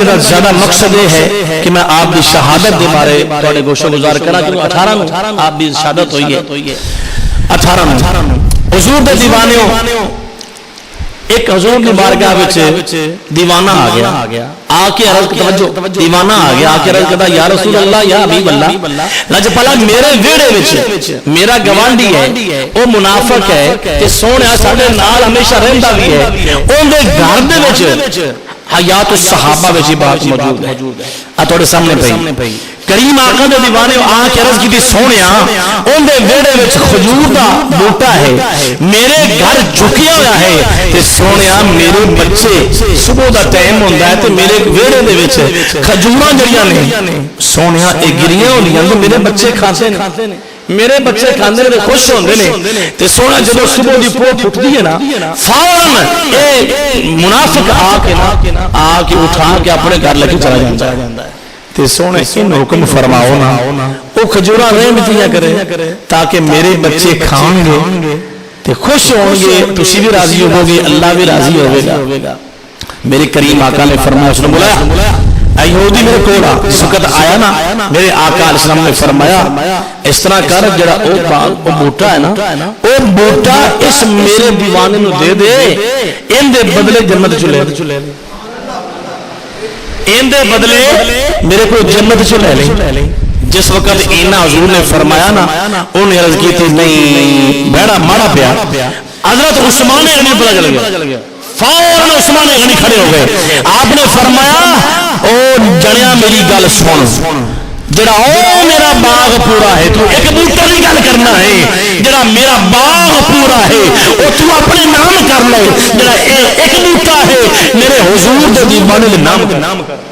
زیادہ مقصد یہ ہے کہ میں آپ کی شہادت کے بارے تھوڑے گوشو گزار کرا کہ 18 آپ کی شہادت ہوئی ہے 18 حضور دے دیوانیوں ایک حضور کی بارگاہ وچ دیوانہ آ گیا آ کے عرض توجہ دیوانہ آ گیا آ کے عرض کرتا یا رسول اللہ یا حبیب اللہ لج پلا میرے ویڑے وچ میرا گوانڈی ہے وہ منافق ہے کہ سونے ساڈے نال ہمیشہ رہندا بھی ہے اون دے گھر دے وچ حیات الصحابہ وچ بات موجود ہے آ تھوڑے سامنے پئی کریم آقا دے دیوانے آ کے عرض کی سونیا اون دے ویڑے وچ کھجور دا بوٹا ہے میرے گھر جھکیا ہوا ہے تے سونیا میرے بچے صبح دا ٹائم ہوندا ہے تے میرے ویڑے دے وچ کھجوراں جڑیاں نے سونیا اے گریاں ہوندیاں تے میرے بچے کھاندے نے میرے بچے کھاندے نے خوش ہوندے نے تے سونا جدوں صبح دی پو پھٹدی ہے نا فوراً اے منافق آ کے اٹھا کے اپنے گھر لے کے چلا جاندا ہے تے سونے ان حکم فرماؤ نا او کھجوراں رہن دیا کرے تاکہ میرے بچے کھان گے تے خوش ہوں گے تسی بھی راضی ہو گے اللہ بھی راضی ہوے گا میرے کریم آقا نے فرمایا اس نے بلایا یہودی میرے کوڑا اس وقت آیا نا میرے آقا علیہ السلام نے فرمایا اس طرح کر جڑا او بوٹا ہے نا او بوٹا اس میرے دیوانے نو دے دے ان دے بدلے جنت چلے ان دے بدلے میرے کو جنت چ لے لے جس وقت اینا حضور نے فرمایا نا انہیں عرض کی تھی نہیں بیڑا مارا پیا حضرت عثمان غنی پتہ چل گیا فوراً عثمان غنی کھڑے ہو گئے آپ نے فرمایا او جڑیا میری گل سن جڑا او میرا باغ پورا ہے تو ایک بوٹے کی گل کرنا ہے جڑا میرا باغ پورا ہے او تو اپنے نام کر لے جڑا ایک بوٹا ہے میرے حضور دے دیوانے دے نام کر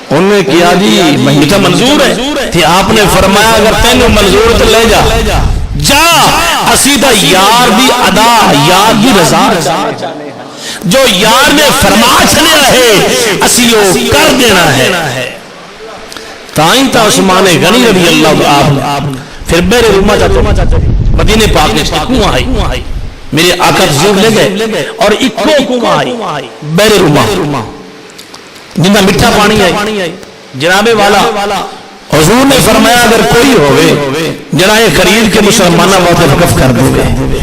انہوں نے کیا جی مجھے تو منظور ہے تھی آپ نے فرمایا اگر تینوں منظور تو لے جا اسی دا یار دی ادا یار دی رضا جو یار نے فرما چلے رہے اسی وہ کر دینا ہے تائیں تا عثمان غنی رضی اللہ آپ پھر میرے رومہ چاہتے مدینہ پاک نے کنواں آئی میرے آقا تشریف لے گئے اور اکو کنواں آئی میرے رومہ جنہ میٹھا پانی ہے جناب والا حضور نے فرمایا اگر کوئی ہوئے جنہ یہ خرید کے مسلمانہ وقت وقف کر دو گے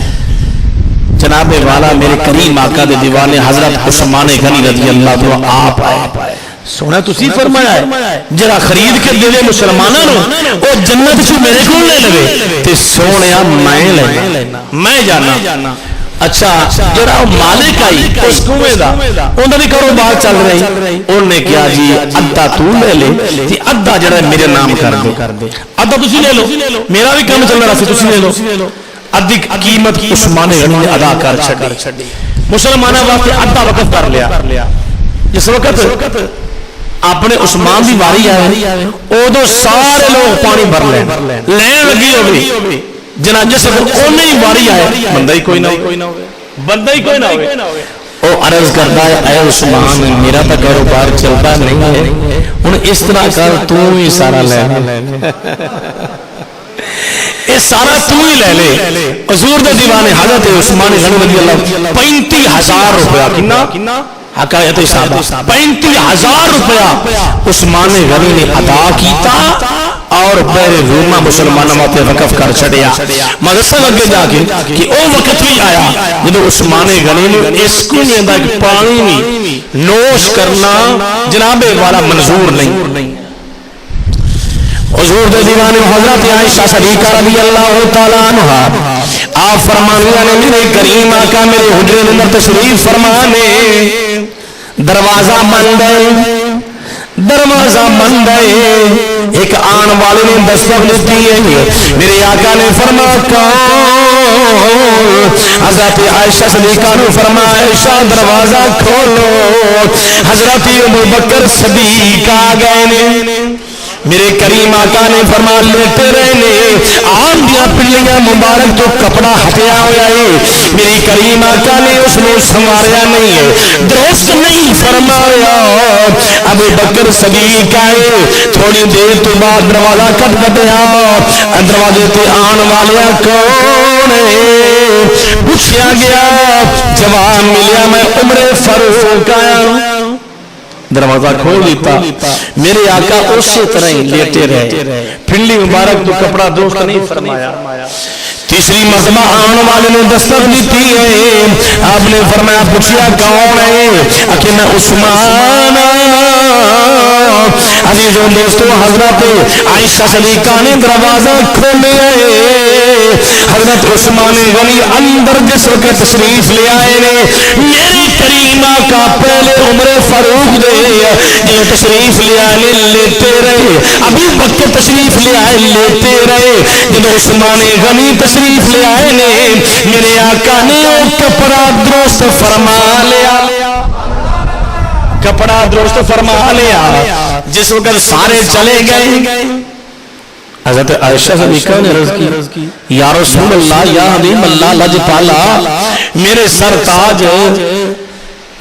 جناب والا میرے کریم آقا دے دیوانے حضرت عثمان غنی رضی اللہ تو آپ آئے سونا تسی فرمایا ہے جرا خرید کے دے مسلمانہ نو او جنت سے میرے کو لے لگے تے سونیا میں لینا میں جانا اچھا جڑا مالک آئی اس کنویں دا انہاں دی کاروبار چل رہی انہوں نے کیا جی ادھا تو لے لے تے ادھا جڑا میرے نام کر دے ادھا تسی لے لو میرا بھی کام چل رہا سی تسی لے لو ادھی قیمت عثمان غنی نے ادا کر چھڈی مسلماناں واسطے ادھا وقف کر لیا جس وقت اپنے عثمان دی واری آئے اودوں سارے لوگ پانی بھر لین لگی ہوگی جنا جس وقت اونے ہی واری آئے بندہ ہی کوئی نہ ہوئے او عرض کرتا ہے اے عثمان میرا تو کاروبار چلتا نہیں ہے ہن اس طرح کر تو ہی سارا لے یہ سارا تو ہی لے لے حضور دے دیوانے حضرت عثمان غنی رضی اللہ 35,000 روپیہ کنا حقایت صاحبہ 35,000 روپیہ عثمان غنی نے ادا کیتا اور بیر رومہ مسلمانہ موتے وقف کر چھڑیا مدرسہ لگے جا کے کہ او وقت بھی آیا جنہوں عثمان غنی نے اس کو نہیں اندہ کہ پانی میں نوش کرنا جناب والا منظور نہیں حضور دے دیوانے حضرت عائشہ صدیقہ رضی اللہ تعالیٰ عنہ آپ فرمانیاں نے میرے کریم آقا میرے حجرے اندر تشریف فرمانے دروازہ بند ہے ایک آن والے نے دستک دیتی ہے میرے آقا نے فرمایا کون حضرت عائشہ صدیقہ نے فرمایا عائشہ دروازہ کھولو حضرت ابوبکر صدیق آ گئے میرے کریم آقا نے فرمایا لیٹے رہنے آن دیا پلیاں مبارک تو کپڑا ہٹیا ہوا ہے میری کریم آقا نے اس نے سنواریا نہیں ہے درست نہیں فرمایا ابو بکر صدیق آئے تھوڑی دیر تو بعد دروازہ کھٹکھٹایا دروازے تے آن والے کون ہے پوچھا گیا جواب ملیا میں عمر فاروق آیا دروازہ کھول دیتا، میرے آقا اسی طرح ہی لیٹے رہے، پھنڈی مبارک تو کپڑا درست نہیں فرمایا۔ تیسری مرتبہ آنے والے نے دستک دیتی ہے، آپ نے فرمایا پوچھیا کون ہے؟ کہ میں عثمان۔ عزیزوں دوستو حضرت عائشہ صدیقہ نے دروازہ کھولے، حضرت عثمان غنی اندر جس وقت تشریف لے آئے نے، میری کریم آقا پہلے عمر فاروق دے جو تشریف لے آئے لیتے رہے، ابھی بکر تشریف لے آئے لیتے رہے، جب عثمان غنی تشریف لے آئے نے میرے آقا نے کپڑا درست فرما لیا، کپڑا درست فرما لیا۔ جس وقت سارے چلے گئے، حضرت عائشہ صدیقہ نے عرض کی یا رسول اللہ، یا حبیب اللہ، لجپالا، میرے سر تاج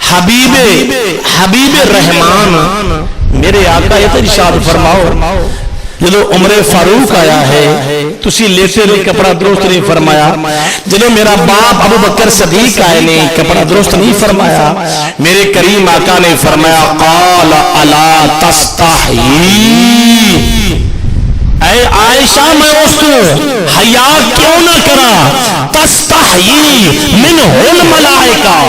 حبیب رحمان میرے آقا یہ ارشاد فرماؤ، جدو عمر فاروق آیا ہے تسی لیٹے رہے کپڑا درست نہیں فرمایا، جدو میرا باپ ابو بکر صدیق آئے نے کپڑا درست نہیں فرمایا، میرے کریم آقا نے فرمایا قال الا تستحیی، اے عائشہ میں اس کو حیا کیوں نہ کرا، تستحیی منہ الملائکہ،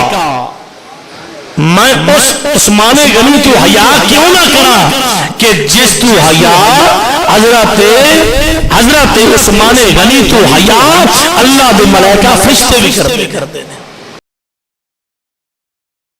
میں اس عثمان غنی تو حیا کیوں نہ کرا کہ جس تو حیا حضرت عثمان غنی تو حیا اللہ دے ملائکہ فرشتے بھی کرتے ہیں۔